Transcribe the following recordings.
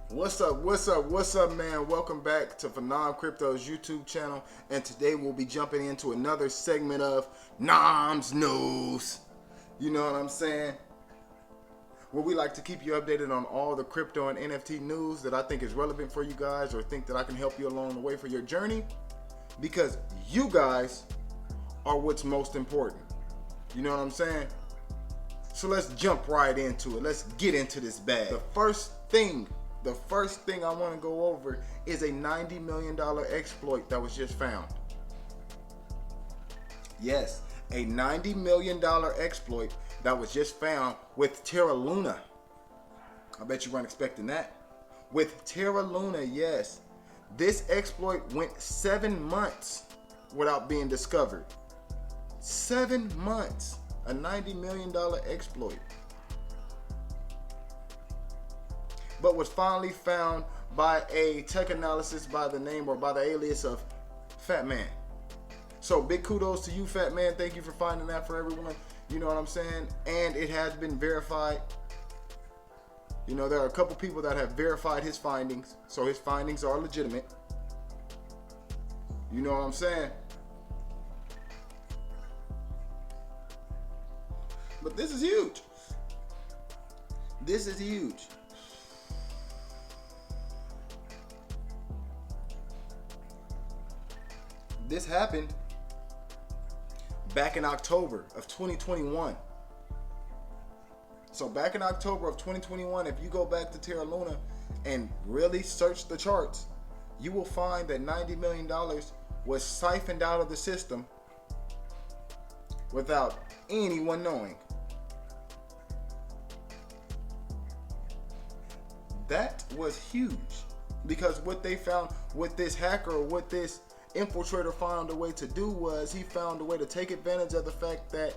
What's up, man? Welcome back to Phenom Crypto's YouTube channel, and today we'll be jumping into another segment of Nom's News. You know what I'm saying? Where we like to keep you updated on all the crypto and NFT news that I think is relevant for you guys, or think that I can help you along the way for your journey, because you guys are what's most important. You know what I'm saying? So let's jump right into it. Let's get into this bag. The first thing I want to go over is a $90 million exploit that was just found. Yes, a $90 million exploit that was just found with Terra Luna. I bet you weren't expecting that. With Terra Luna, yes. This exploit went 7 months without being discovered. 7 months. A $90 million exploit. But was finally found by a tech analysis by the name or by the alias of Fat Man. So big kudos to you, Fat Man. Thank you for finding that for everyone. You know what I'm saying? And it has been verified. You know, there are a couple people that have verified his findings. So his findings are legitimate. You know what I'm saying? But this is huge. This is huge. This happened back in October of 2021. So back in October of 2021, if you go back to Terra Luna and really search the charts, you will find that $90 million was siphoned out of the system without anyone knowing. That was huge, because what they found, what this hacker or what this infiltrator found a way to do was he found a way to take advantage of the fact that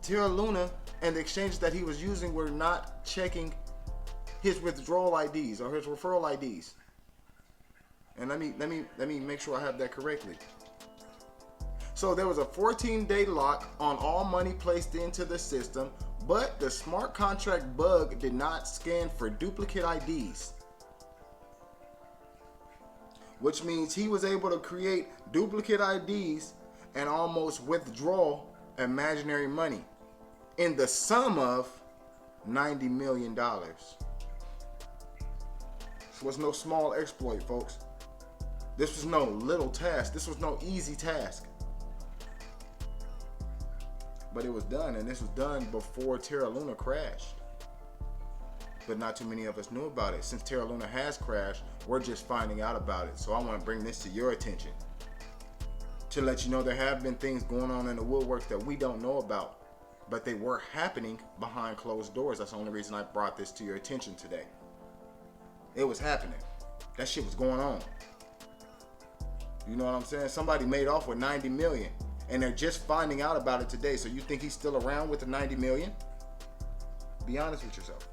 Terra Luna and the exchanges that he was using were not checking his withdrawal IDs or his referral IDs. And let me make sure I have that correctly. So there was a 14-day lock on all money placed into the system, but the smart contract bug did not scan for duplicate IDs. Which means he was able to create duplicate IDs and almost withdraw imaginary money in the sum of $90 million. This was no small exploit, folks. This was no little task. This was no easy task. But it was done, and this was done before Terra Luna crashed. But not too many of us knew about it. Since Terra Luna has crashed, we're just finding out about it. So I want to bring this to your attention to let you know there have been things going on in the woodworks that we don't know about, but they were happening behind closed doors. That's the only reason I brought this to your attention today. It was happening. That shit was going on. You know what I'm saying? Somebody made off with 90 million, and they're just finding out about it today. So you think he's still around with the 90 million? Be honest with yourself.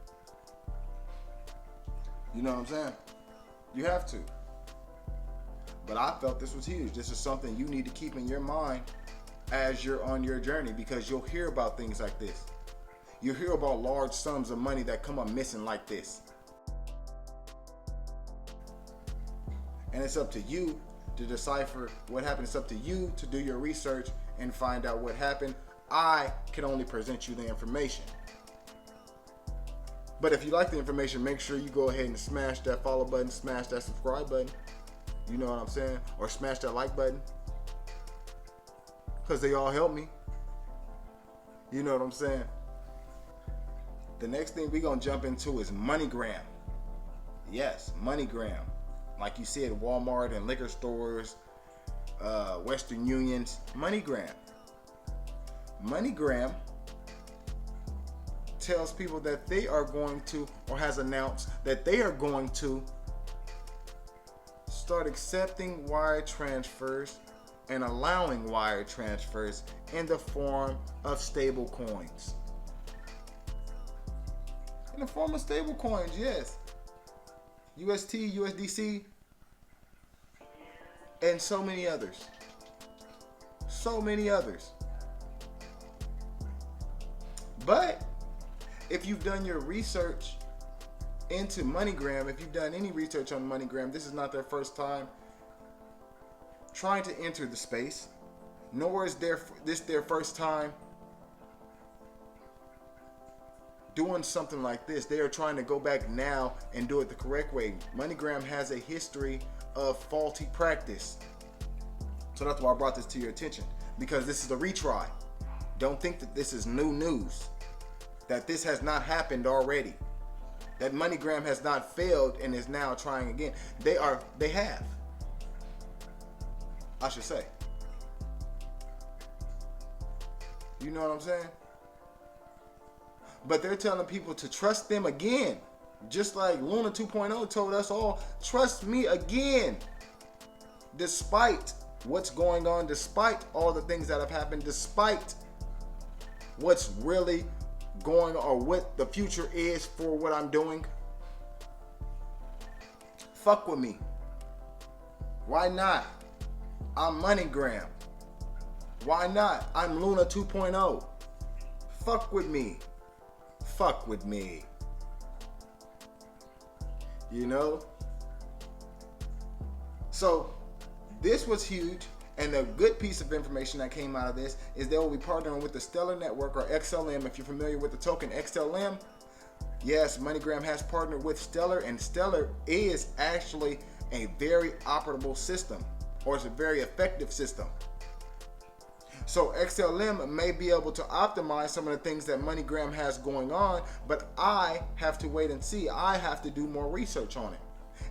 You know what I'm saying? You have to. But I felt this was huge. This is something you need to keep in your mind as you're on your journey, because you'll hear about things like this. You'll hear about large sums of money that come up missing like this. And it's up to you to decipher what happened. It's up to you to do your research and find out what happened. I can only present you the information. But if you like the information, make sure you go ahead and smash that follow button, smash that subscribe button. You know what I'm saying? Or smash that like button. Because they all help me. You know what I'm saying? The next thing we're going to jump into is MoneyGram. Yes, MoneyGram. Like you see at Walmart and liquor stores, Western Unions. MoneyGram. MoneyGram tells people that they are going to, or has announced that they are going to start accepting wire transfers and allowing wire transfers in the form of stable coins. In the form of stable coins, yes. UST, USDC, and so many others. So many others. But if you've done your research into MoneyGram, if you've done any research on MoneyGram, this is not their first time trying to enter the space, nor is this their first time doing something like this. They are trying to go back now and do it the correct way. MoneyGram has a history of faulty practice. So that's why I brought this to your attention, because this is a retry. Don't think that this is new news, that this has not happened already, that MoneyGram has not failed and is now trying again. They have, I should say. You know what I'm saying? But they're telling people to trust them again. Just like Luna 2.0 told us all, trust me again. Despite what's going on, despite all the things that have happened, despite what's really going on, or what the future is for what I'm doing, fuck with me. Why not? I'm MoneyGram. Why not? I'm Luna 2.0. Fuck with me. Fuck with me. You know? So this was huge, and the good piece of information that came out of this is they will be partnering with the Stellar Network, or XLM. If you're familiar with the token XLM, yes, MoneyGram has partnered with Stellar, and Stellar is actually a very operable system, or it's a very effective system. So XLM may be able to optimize some of the things that MoneyGram has going on, but I have to wait and see. I have to do more research on it.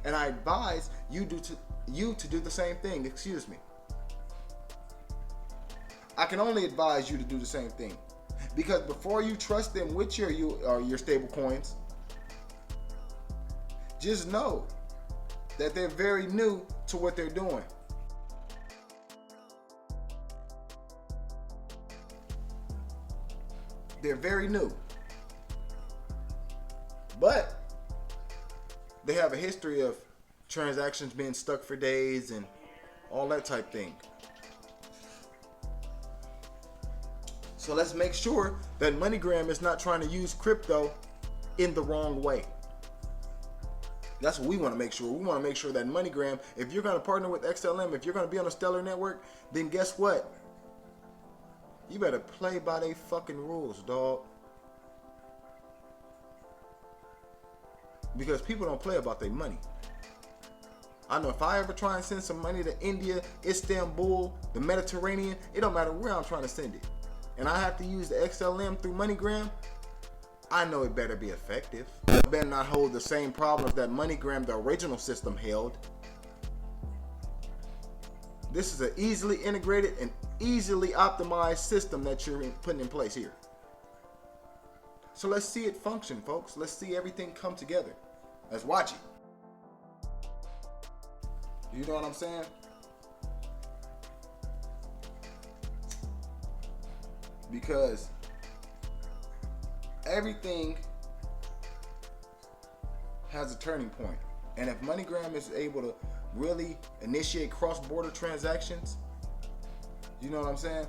And I advise you to do the same thing. Excuse me. I can only advise you to do the same thing, because before you trust them with your stable coins, just know that they're very new to what they're doing. They're very new, but they have a history of transactions being stuck for days and all that type thing. So let's make sure that MoneyGram is not trying to use crypto in the wrong way. That's what we want to make sure. We want to make sure that MoneyGram, if you're going to partner with XLM, if you're going to be on a Stellar Network, then guess what? You better play by they fucking rules, dog. Because people don't play about their money. I know if I ever try and send some money to India, Istanbul, the Mediterranean, it don't matter where I'm trying to send it, and I have to use the XLM through MoneyGram, I know it better be effective. It better not hold the same problems that MoneyGram, the original system, held. This is an easily integrated and easily optimized system that you're putting in place here. So let's see it function, folks. Let's see everything come together. Let's watch it. You know what I'm saying? Because everything has a turning point. And if MoneyGram is able to really initiate cross-border transactions, you know what I'm saying?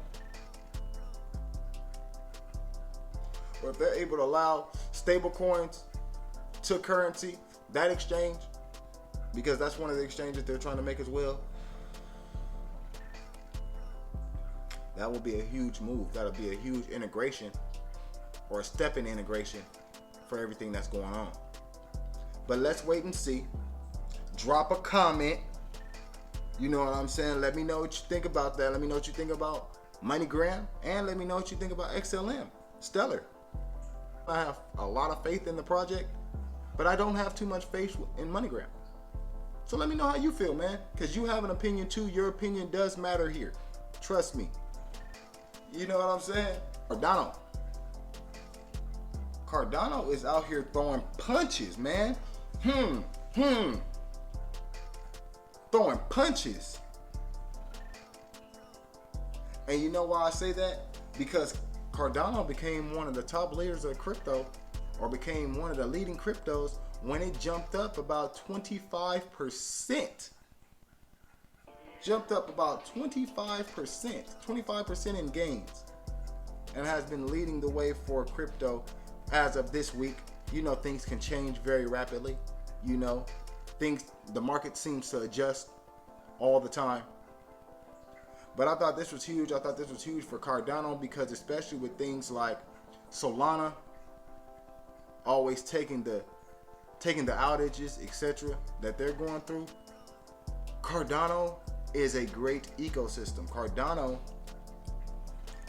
Or if they're able to allow stable coins to currency, that exchange, because that's one of the exchanges they're trying to make as well, that will be a huge move. That'll be a huge integration, or a step in integration for everything that's going on. But let's wait and see. Drop a comment. You know what I'm saying? Let me know what you think about that. Let me know what you think about MoneyGram, and let me know what you think about XLM, Stellar. I have a lot of faith in the project, but I don't have too much faith in MoneyGram. So let me know how you feel, man, because you have an opinion too. Your opinion does matter here. Trust me. You know what I'm saying? Cardano is out here throwing punches, man. Throwing punches. And you know why I say that? Because Cardano became one of the top leaders of crypto, or became one of the leading cryptos, when it jumped up about 25%. jumped up about 25% in gains, and has been leading the way for crypto as of this week. You know, things can change very rapidly. You know, the market seems to adjust all the time. But I thought this was huge. I thought this was huge for Cardano, because especially with things like Solana always taking the outages, etc., that they're going through. Cardano is a great ecosystem. Cardano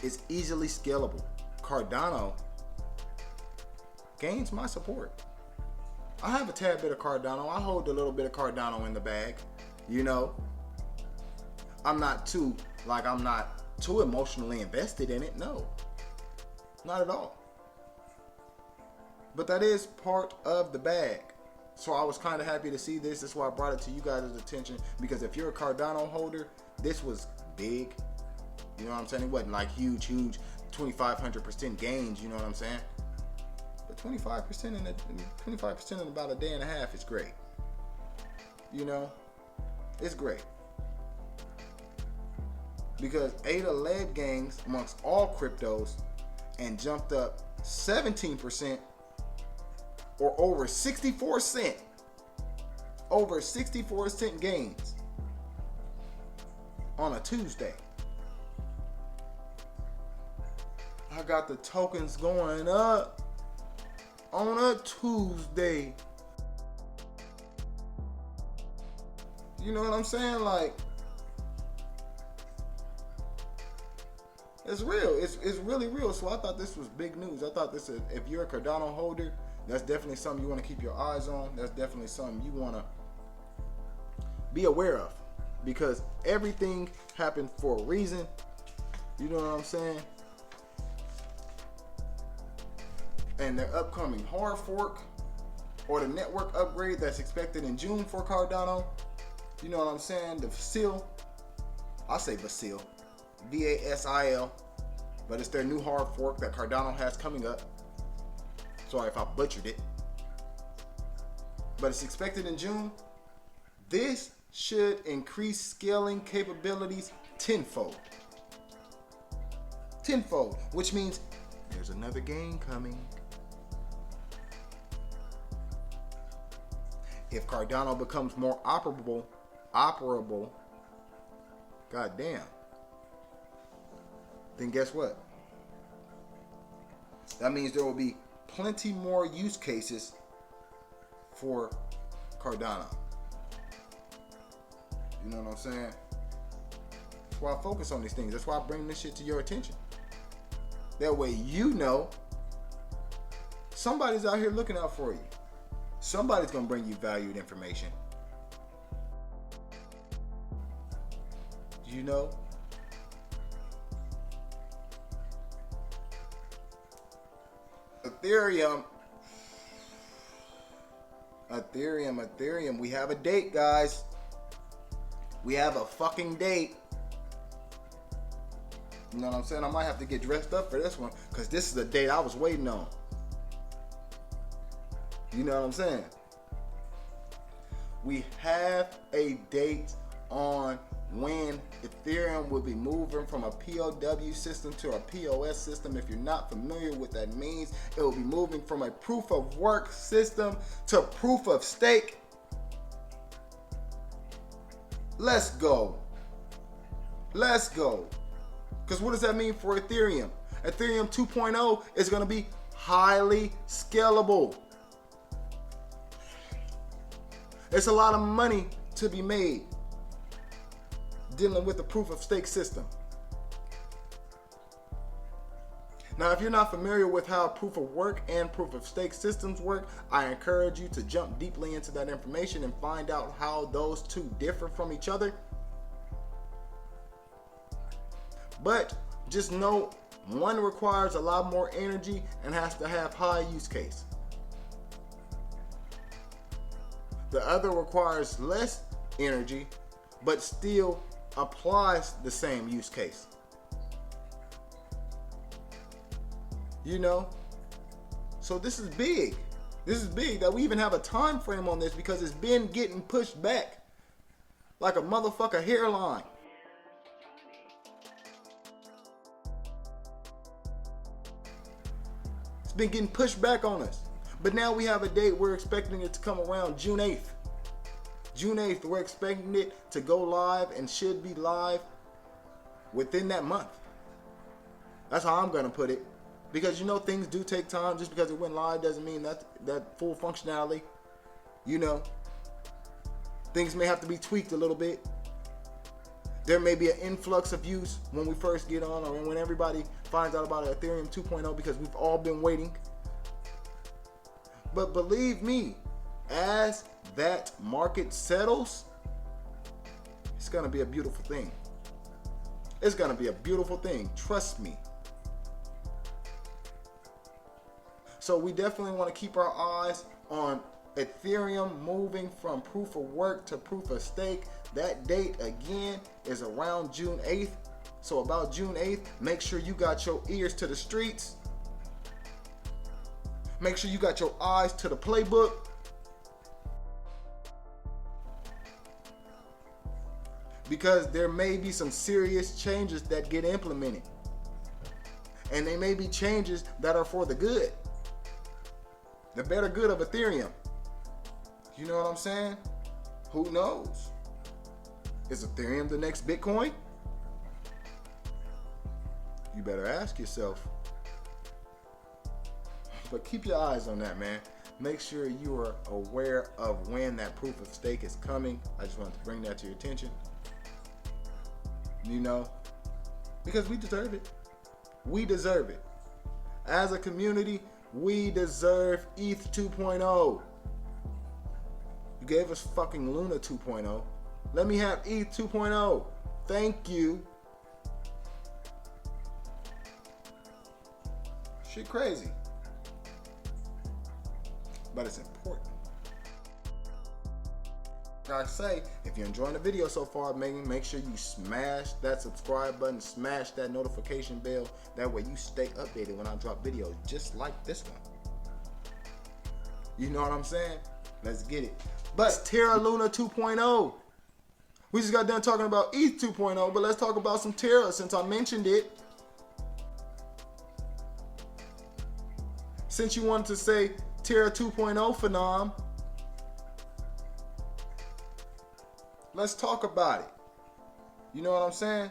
is easily scalable. Cardano gains my support. I have a tad bit of Cardano. I hold a little bit of Cardano in the bag. You know, I'm not too emotionally invested in it. No, not at all. But that is part of the bag. So I was kind of happy to see this. That's why I brought it to you guys' attention, because if you're a Cardano holder, this was big. You know what I'm saying? It wasn't like huge 2,500% gains, you know what I'm saying? But 25% in about a day and a half is great. You know, it's great. Because ADA led gains amongst all cryptos and jumped up 17%, or over 64 cent. Over 64 cent gains on a Tuesday. I got the tokens going up on a Tuesday. You know what I'm saying? Like, it's real. It's really real. So I thought this was big news. I thought this, if you're a Cardano holder, that's definitely something you want to keep your eyes on. That's definitely something you want to be aware of, because everything happened for a reason. You know what I'm saying? And their upcoming hard fork, or the network upgrade that's expected in June for Cardano. You know what I'm saying? The Vasil. I say Vasil. VASIL. But it's their new hard fork that Cardano has coming up. Sorry if I butchered it. But it's expected in June. This should increase scaling capabilities tenfold. Tenfold, which means there's another gain coming. If Cardano becomes more operable, goddamn, then guess what? That means there will be plenty more use cases for Cardano. You know what I'm saying? That's why I focus on these things. That's why I bring this shit to your attention. That way you know somebody's out here looking out for you. Somebody's gonna bring you valued information. You know? Ethereum. We have a date, guys. We have a fucking date. You know what I'm saying? I might have to get dressed up for this one, because this is the date I was waiting on. You know what I'm saying? We have a date on when Ethereum will be moving from a POW system to a POS system. If you're not familiar with what that means, it will be moving from a proof of work system to proof of stake. Let's go. Let's go. Because what does that mean for Ethereum? Ethereum 2.0 is going to be highly scalable. It's a lot of money to be made dealing with the proof of stake system. Now, if you're not familiar with how proof of work and proof of stake systems work, I encourage you to jump deeply into that information and find out how those two differ from each other. But just know one requires a lot more energy and has to have high use case. The other requires less energy, but still applies the same use case. You know? So this is big. This is big that we even have a time frame on this, because it's been getting pushed back. like a motherfucker hairline. It's been getting pushed back on us. But now we have a date. We're expecting it to come around June 8th. June 8th, we're expecting it to go live and should be live within that month. That's how I'm going to put it. Because, you know, things do take time. Just because it went live doesn't mean that full functionality. You know, things may have to be tweaked a little bit. There may be an influx of use when we first get on, or when everybody finds out about Ethereum 2.0, because we've all been waiting. But believe me, as that market settles, it's going to be a beautiful thing. It's going to be a beautiful thing. Trust me. So we definitely want to keep our eyes on Ethereum moving from proof of work to proof of stake. That date again is around June 8th. So about June 8th, make sure you got your ears to the streets. Make sure you got your eyes to the playbook. Because there may be some serious changes that get implemented. And they may be changes that are for the good. The better good of Ethereum. You know what I'm saying? Who knows? Is Ethereum the next Bitcoin? You better ask yourself. But keep your eyes on that, man. Make sure you are aware of when that proof of stake is coming. I just wanted to bring that to your attention. You know, because we deserve it. We deserve it. As a community, we deserve ETH 2.0. You gave us fucking Luna 2.0. Let me have ETH 2.0. Thank you. Shit crazy. But it's important. Like I say, if you're enjoying the video so far, make sure you smash that subscribe button, smash that notification bell. That way you stay updated when I drop videos just like this one. You know what I'm saying? Let's get it. But Terra Luna 2.0. We just got done talking about ETH 2.0, but let's talk about some Terra since I mentioned it. Since you wanted to say Terra 2.0 Phenom, let's talk about it. You know what I'm saying?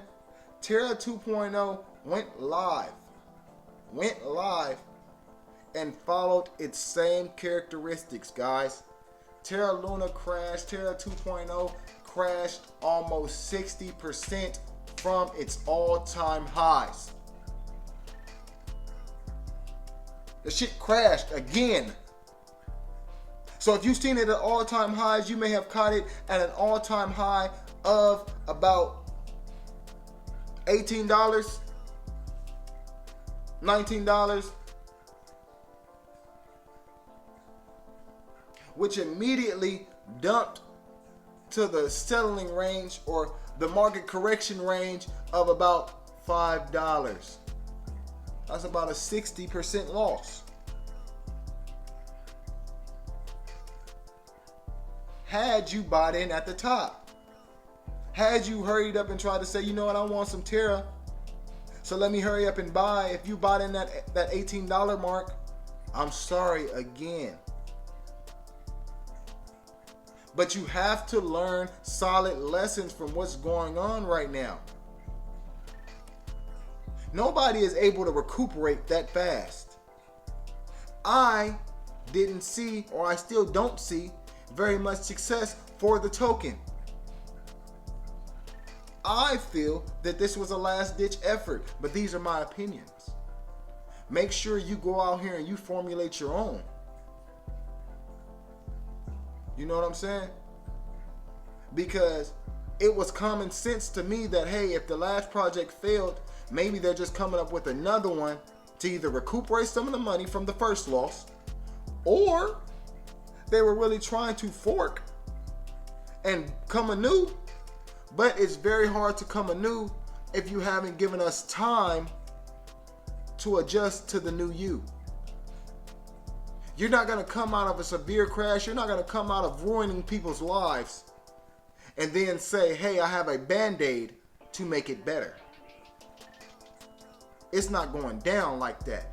Terra 2.0 went live and followed its same characteristics, guys. Terra Luna crashed. Terra 2.0 crashed almost 60% from its all-time highs. The shit crashed again. So if you've seen it at all-time highs, you may have caught it at an all-time high of about $18, $19, which immediately dumped to the settling range or the market correction range of about $5. That's about a 60% loss. Had you bought in at the top, had you hurried up and tried to say, you know what, I want some Terra, so let me hurry up and buy. If you bought in that $18 mark, I'm sorry again. But you have to learn solid lessons from what's going on right now. Nobody is able to recuperate that fast. I didn't see, or I still don't see, very much success for the token. I feel that this was a last-ditch effort, but these are my opinions. Make sure you go out here and you formulate your own. You know what I'm saying? Because it was common sense to me that, hey, if the last project failed, maybe they're just coming up with another one to either recuperate some of the money from the first loss, or they were really trying to fork and come anew. But it's very hard to come anew if you haven't given us time to adjust to the new you. You're not going to come out of a severe crash. You're not going to come out of ruining people's lives and then say, hey, I have a band-aid to make it better. It's not going down like that.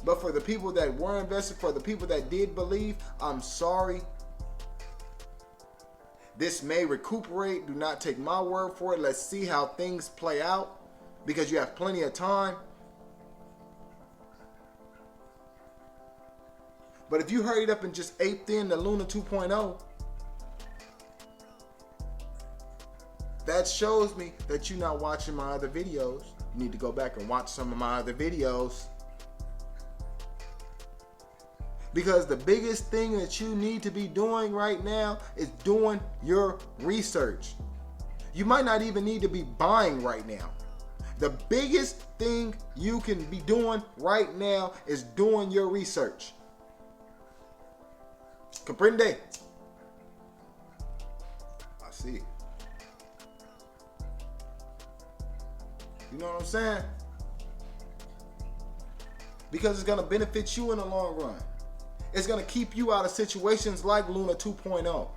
But for the people that were invested, for the people that did believe, I'm sorry. This may recuperate. Do not take my word for it. Let's see how things play out, because you have plenty of time. But if you hurried up and just aped in the Luna 2.0, that shows me that you're not watching my other videos. You need to go back and watch some of my other videos. Because the biggest thing that you need to be doing right now is doing your research. You might not even need to be buying right now. The biggest thing you can be doing right now is doing your research. Comprende? I see. You know what I'm saying? Because it's going to benefit you in the long run. It's going to keep you out of situations like Luna 2.0.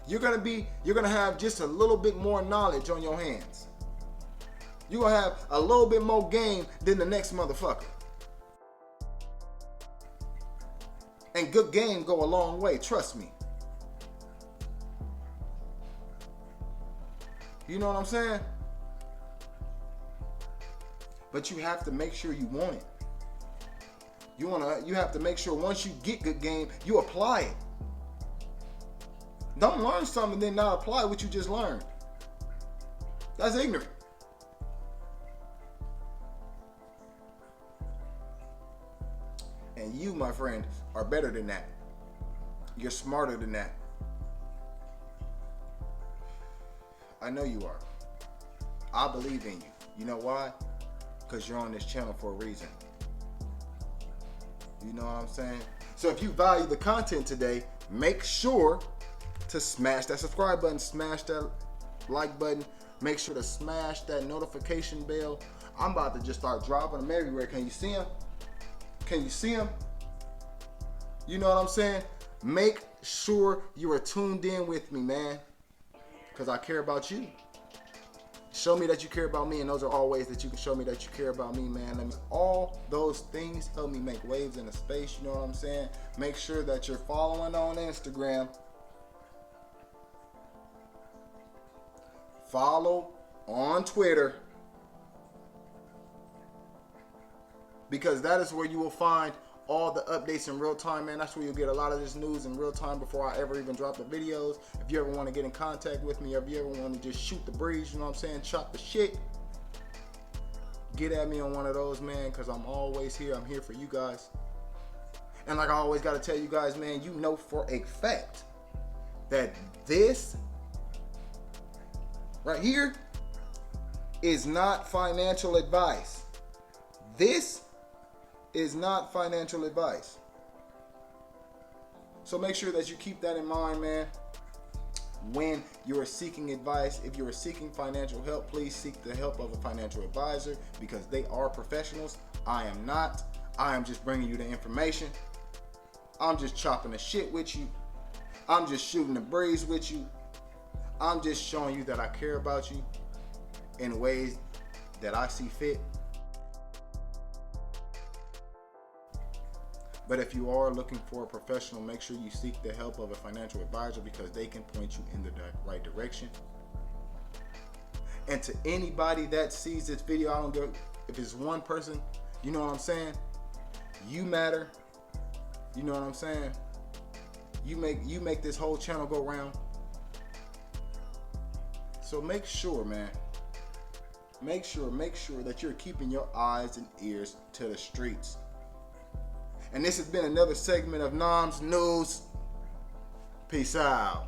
You're going to have just a little bit more knowledge on your hands. You're going to have a little bit more game than the next motherfucker. And good game go a long way, trust me. You know what I'm saying? But you have to make sure you want it. You have to make sure once you get good game, you apply it. Don't learn something and then not apply what you just learned. That's ignorant. And you, my friend, are better than that. You're smarter than that. I know you are. I believe in you. You know why? Because you're on this channel for a reason. You know what I'm saying? So if you value the content today, make sure to smash that subscribe button, smash that like button, make sure to smash that notification bell. I'm about to just start dropping them everywhere. Can you see them? Can you see them? You know what I'm saying? Make sure you are tuned in with me, man, because I care about you. Show me that you care about me, and those are all ways that you can show me that you care about me, man. All those things help me make waves in the space, you know what I'm saying? Make sure that you're following on Instagram. Follow on Twitter. Because that is where you will find all the updates in real time, man. That's where you'll get a lot of this news in real time before I ever even drop the videos. If you ever want to get in contact with me, if you ever want to just shoot the breeze, you know what I'm saying, chop the shit, get at me on one of those, man, because I'm always here. I'm here for you guys. And like I always got to tell you guys, man, you know for a fact that this right here is not financial advice. This is not financial advice. So make sure that you keep that in mind, man. When you are seeking advice, if you are seeking financial help, please seek the help of a financial advisor, because they are professionals. I am not. I am just bringing you the information. I'm just chopping the shit with you. I'm just shooting the breeze with you. I'm just showing you that I care about you in ways that I see fit. But if you are looking for a professional, make sure you seek the help of a financial advisor, because they can point you in the right direction. And to anybody that sees this video, I don't care if it's one person, you know what I'm saying? You matter. You know what I'm saying? You make this whole channel go round. So make sure, man. Make sure that you're keeping your eyes and ears to the streets. And this has been another segment of Nom's News. Peace out.